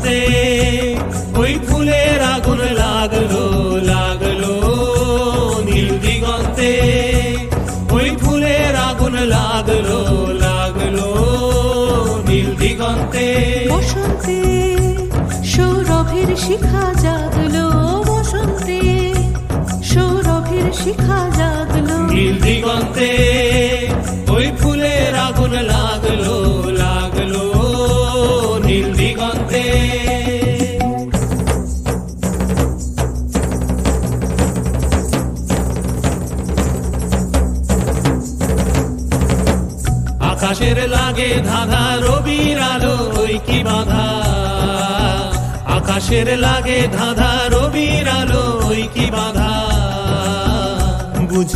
দিগন্তে ওই ফুলের আগুন লাগলো লাগলো নীল দিগন্তে ওই ফুলের আগুন লাগলো লাগলো নীল দিগন্তে বসন্তে সৌরভের শিখা জাগলো বসন্তে সৌরভের শিখা জাগলো নীল দিগন্তে ওই ফুলের আগুন লাগলো লাগলো নীল দিগন্তে আকাশের লাগে ধাঁধা রবির আলো ওই কি বাধা আকাশের লাগে ধাঁধা রবির আলো ওই কি বাধা